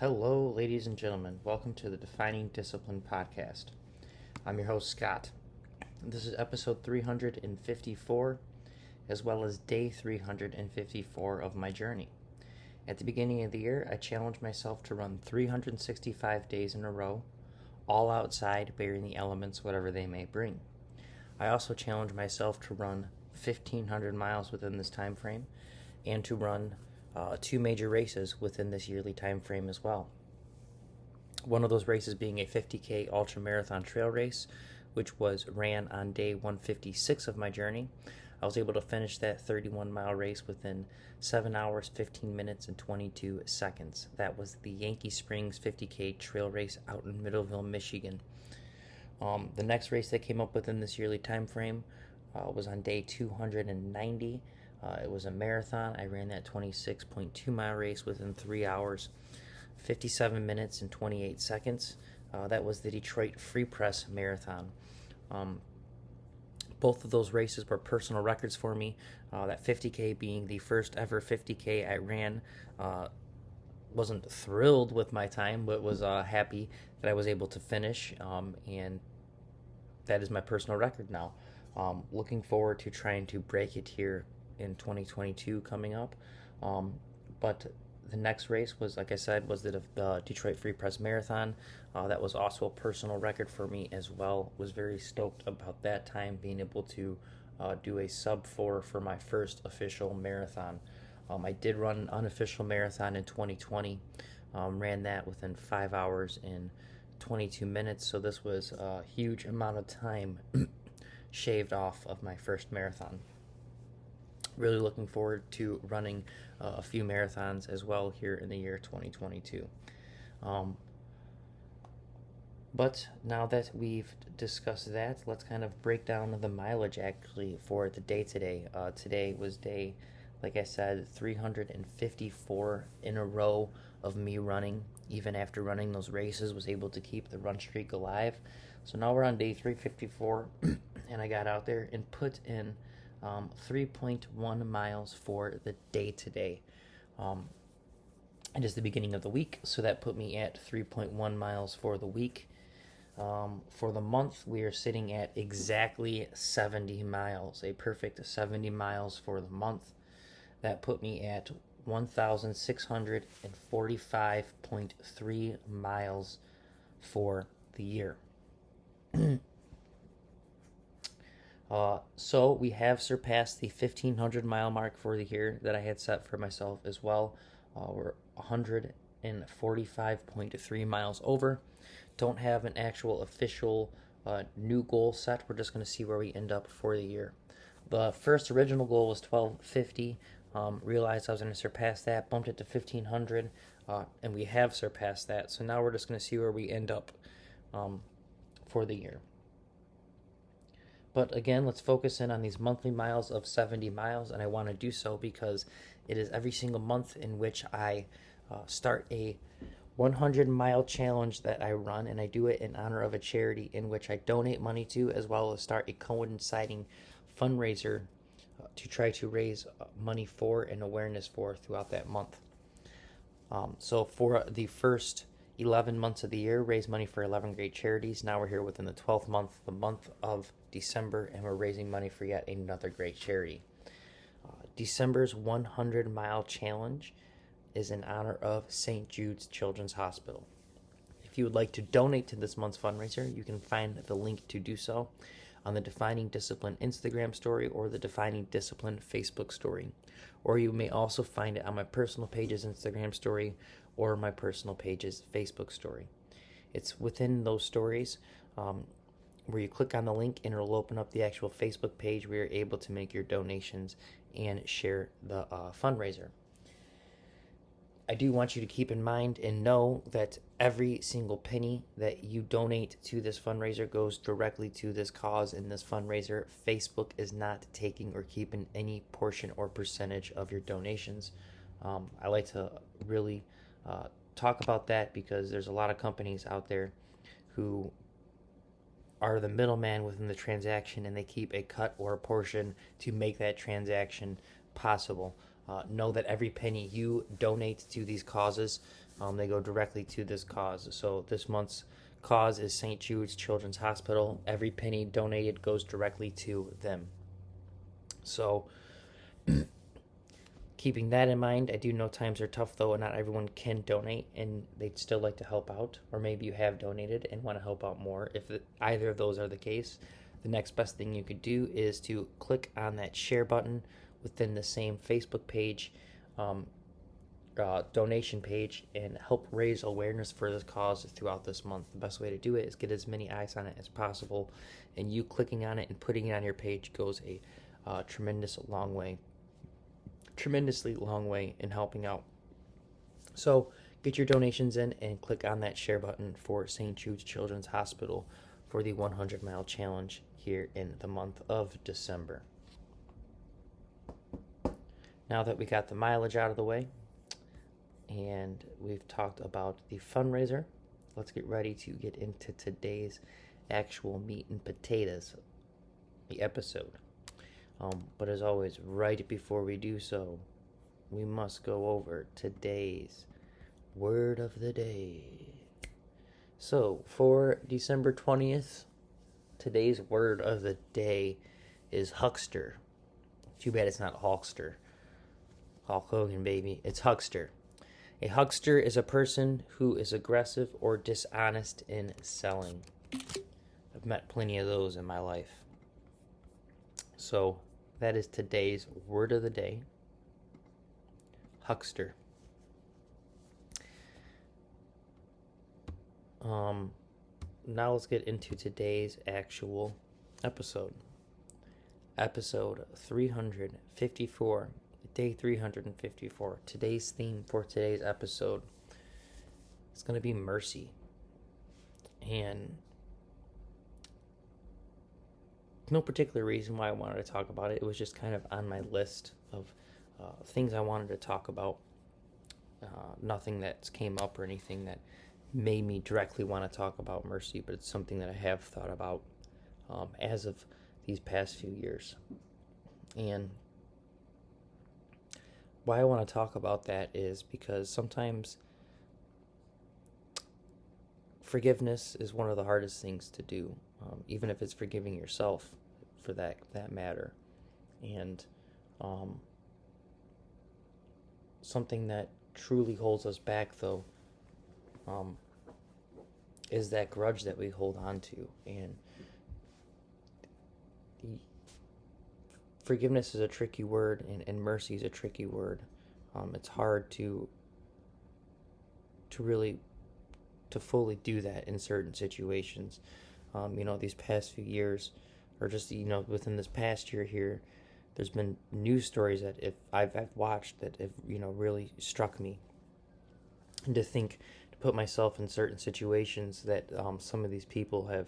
Hello, ladies and gentlemen. Welcome to the Defining Discipline podcast. I'm your host, Scott. This is episode 354, as well as day 354 of my journey. At the beginning of the year, I challenged myself to run 365 days in a row, all outside, bearing the elements, whatever they may bring. I also challenged myself to run 1,500 miles within this time frame, and to run two major races within this yearly time frame as well. One of those races being a 50K ultra marathon trail race, which was ran on day 156 of my journey. I was able to finish that 31-mile race within 7 hours, 15 minutes, and 22 seconds. That was the Yankee Springs 50K trail race out in Middleville, Michigan. The next race that came up within this yearly time frame was on day 290. It was a marathon. I ran that 26.2 mile race within 3 hours, 57 minutes, and 28 seconds. That was the Detroit Free Press Marathon. Both of those races were personal records for me. That 50K being the first ever 50K I ran. Wasn't thrilled with my time, but was happy that I was able to finish, and that is my personal record now. Looking forward to trying to break it here in 2022 coming up. But the next race was, like I said, was the Detroit Free Press Marathon. That was also a personal record for me as well. Was very stoked about that time, being able to do a sub 4 for my first official marathon. I did run an unofficial marathon in 2020. Ran that within 5 hours and 22 minutes. So this was a huge amount of time shaved off of my first marathon. Really looking forward to running a few marathons as well here in the year 2022. But now that we've discussed that, let's kind of break down the mileage actually for the day today. Today was day, like I said, 354 in a row of me running. Even after running those races, was able to keep the run streak alive. So now we're on day 354, and I got out there and put in 3.1 miles for the day today. It is the beginning of the week, so that put me at 3.1 miles for the week. For the month, we are sitting at exactly 70 miles, a perfect 70 miles for the month. That put me at 1,645.3 miles for the year. So we have surpassed the 1,500 mile mark for the year that I had set for myself as well. We're 145.3 miles over. Don't have an actual official new goal set. We're just going to see where we end up for the year. The first original goal was 1,250. Realized I was going to surpass that, bumped it to 1,500, and we have surpassed that. So now we're just going to see where we end up for the year. But again, let's focus in on these monthly miles of 70 miles, and I want to do so because it is every single month in which I start a 100-mile challenge that I run, and I do it in honor of a charity in which I donate money to, as well as start a coinciding fundraiser to try to raise money for and awareness for throughout that month. So for the first 11 months of the year, raise money for 11 great charities. Now we're here within the 12th month, the month of December, and we're raising money for yet another great charity. December's 100-mile challenge is in honor of St. Jude's Children's Hospital. If you would like to donate to this month's fundraiser, you can find the link to do so on the Defining Discipline Instagram story or the Defining Discipline Facebook story. Or you may also find it on my personal page's Instagram story or my personal page's Facebook story. It's within those stories where you click on the link and it'll open up the actual Facebook page where you're able to make your donations and share the fundraiser. I do want you to keep in mind and know that every single penny that you donate to this fundraiser goes directly to this cause and this fundraiser. Facebook is not taking or keeping any portion or percentage of your donations. I like to really talk about that because there's a lot of companies out there who are the middleman within the transaction, and they keep a cut or a portion to make that transaction possible. Know that every penny you donate to these causes They go directly to this cause. So this month's cause is St. Jude's Children's Hospital. Every penny donated goes directly to them. So keeping that in mind, I do know times are tough though, and not everyone can donate, and they'd still like to help out. Or maybe you have donated and want to help out more. If either of those are the case, the next best thing you could do is to click on that share button within the same Facebook page, donation page, and help raise awareness for this cause throughout this month. The best way to do it is get as many eyes on it as possible, and you clicking on it and putting it on your page goes a tremendously long way in helping out. So get your donations in and click on that share button for St. Jude's Children's Hospital for the 100-mile challenge here in the month of December. Now that we got the mileage out of the way and we've talked about the fundraiser, let's get ready to get into today's actual meat and potatoes, the episode. But as always, right before we do so, we must go over today's word of the day. So, for December 20th, today's word of the day is huckster. Too bad it's not Hulkster. Hulk Hogan, baby. It's huckster. A huckster is a person who is aggressive or dishonest in selling. I've met plenty of those in my life. So, that is today's word of the day. Huckster. Now let's get into today's actual episode. Episode 354. Day 354. Today's theme for today's episode is going to be mercy. And no particular reason why I wanted to talk about it. It was just kind of on my list of things I wanted to talk about. Nothing that came up or anything that made me directly want to talk about mercy, but it's something that I have thought about as of these past few years. And why I want to talk about that is because sometimes forgiveness is one of the hardest things to do, even if it's forgiving yourself for that matter. And something that truly holds us back, though, is that grudge that we hold on to. And forgiveness is a tricky word, and mercy is a tricky word. It's hard to fully do that in certain situations. These past few years, or just within this past year here, there's been news stories that I've watched that have really struck me. And to put myself in certain situations that some of these people have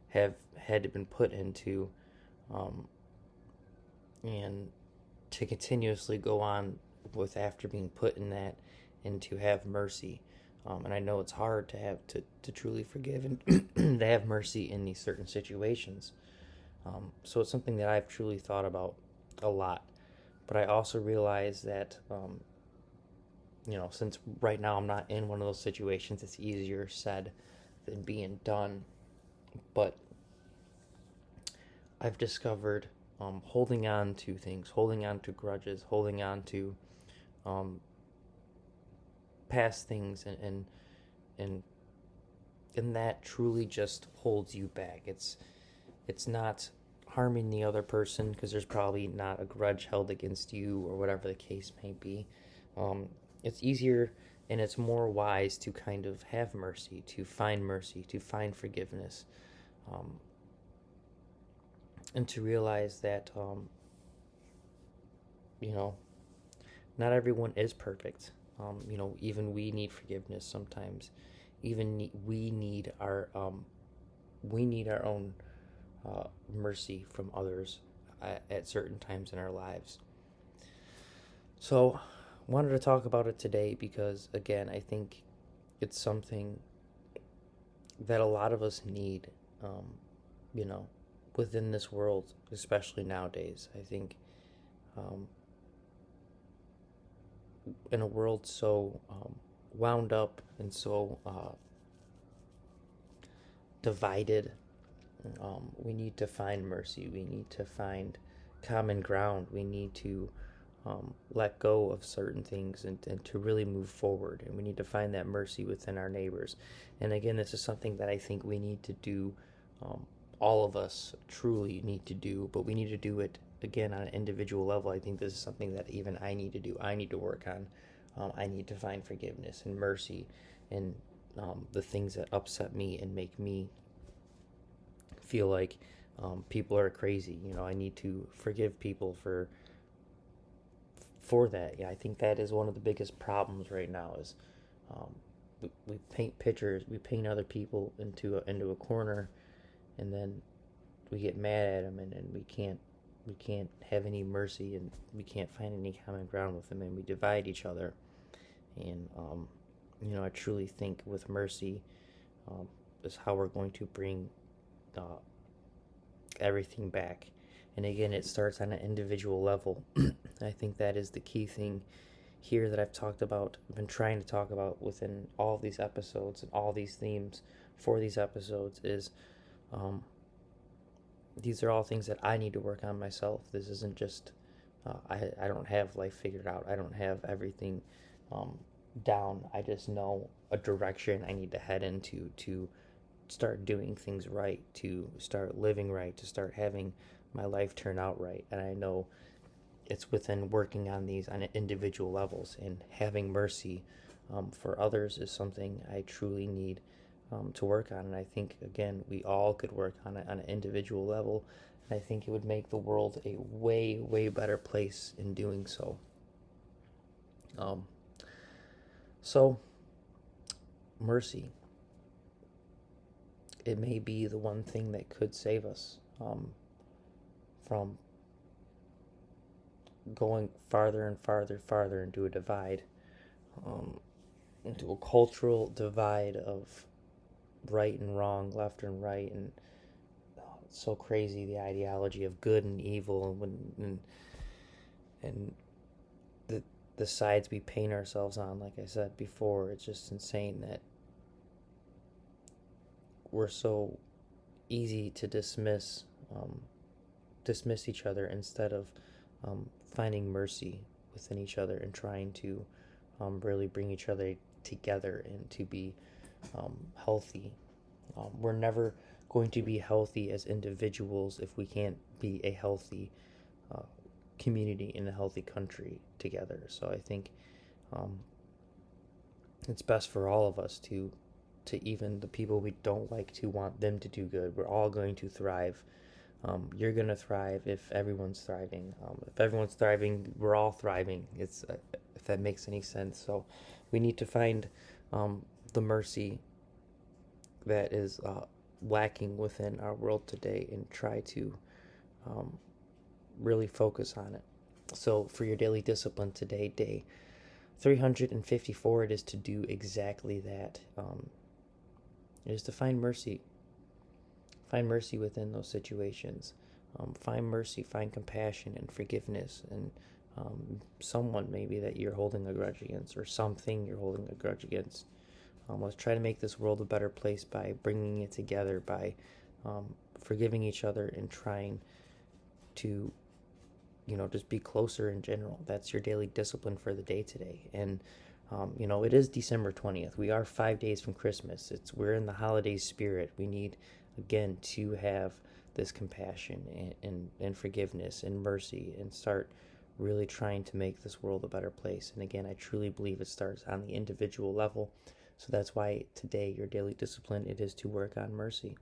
had to been put into, and to continuously go on with after being put in that, and to have mercy. And I know it's hard to have to truly forgive and to have mercy in these certain situations. So it's something that I've truly thought about a lot. But I also realize that, since right now I'm not in one of those situations, it's easier said than being done. But I've discovered holding on to things, holding on to grudges, holding on to past things, and that truly just holds you back. It's not harming the other person, because there's probably not a grudge held against you or whatever the case may be. It's easier and it's more wise to kind of have mercy, to find forgiveness, and to realize that not everyone is perfect. Even we need forgiveness sometimes. Even we need our own mercy from others at certain times in our lives. So, wanted to talk about it today because, again, I think it's something that a lot of us need, within this world, especially nowadays. I think in a world so wound up and so divided. We need to find mercy. We need to find common ground. We need to let go of certain things and to really move forward. And we need to find that mercy within our neighbors. And again, this is something that I think we need to do. All of us truly need to do, but we need to do it again on an individual level. I think this is something that even I need to do. I need to work on. I need to find forgiveness and mercy and the things that upset me and make me feel like people are crazy. I need to forgive people for that. Yeah, I think that is one of the biggest problems right now is we paint pictures, we paint other people into a corner, and then we get mad at them, and we can't have any mercy, and we can't find any common ground with them, and we divide each other. And I truly think with mercy is how we're going to bring everything back. And again, it starts on an individual level. I think that is the key thing here that I've talked about, I've been trying to talk about within all of these episodes and all these themes for these episodes is these are all things that I need to work on myself. This isn't just, I don't have life figured out. I don't have everything down. I just know a direction I need to head into to start doing things right, to start living right, to start having my life turn out right. And I know it's within working on these on individual levels, and having mercy for others is something I truly need to work on. And I think, again, we all could work on it on an individual level. And I think it would make the world a way, way better place in doing so. So, mercy. It may be the one thing that could save us from going farther and farther into a divide, into a cultural divide of right and wrong, left and right, and it's so crazy, the ideology of good and evil, and the sides we paint ourselves on. Like I said before, it's just insane that we're so easy to dismiss each other instead of finding mercy within each other and trying to really bring each other together and to be healthy. We're never going to be healthy as individuals if we can't be a healthy community in a healthy country together. So I think it's best for all of us to even the people we don't like, to want them to do good. We're all going to thrive. You're going to thrive if everyone's thriving. If everyone's thriving, we're all thriving. It's if that makes any sense. So we need to find the mercy that is lacking within our world today and try to really focus on it. So for your daily discipline today, day 354, it is to do exactly that. It is to find mercy. Find mercy within those situations. Find mercy, find compassion and forgiveness, and someone maybe that you're holding a grudge against, or something you're holding a grudge against. Let's try to make this world a better place by bringing it together, by forgiving each other and trying to, just be closer in general. That's your daily discipline for the day today. And it is December 20th. We are 5 days from Christmas. We're in the holiday spirit. We need, again, to have this compassion and forgiveness and mercy and start really trying to make this world a better place. And again, I truly believe it starts on the individual level. So that's why today, your daily discipline, it is to work on mercy.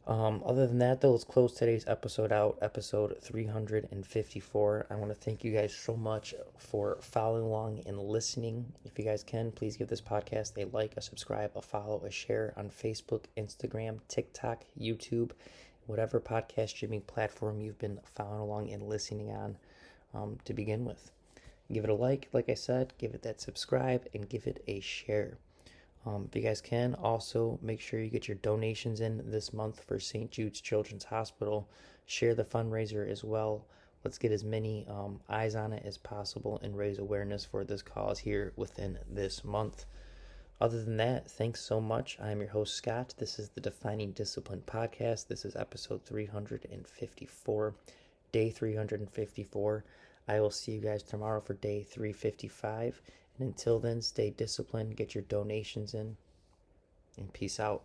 Other than that, though, let's close today's episode out, episode 354. I want to thank you guys so much for following along and listening. If you guys can, please give this podcast a like, a subscribe, a follow, a share on Facebook, Instagram, TikTok, YouTube, whatever podcast streaming platform you've been following along and listening on to begin with. Give it a like I said, give it that subscribe, and give it a share. If you guys can, also make sure you get your donations in this month for St. Jude's Children's Hospital. Share the fundraiser as well Let's get as many eyes on it as possible and raise awareness for this cause here within this month. Other than that, thanks so much. I'm your host, Scott. This is the Defining Discipline podcast. This is episode 354, day 354. I will see you guys tomorrow for day 355. And until then, stay disciplined, get your donations in, and peace out.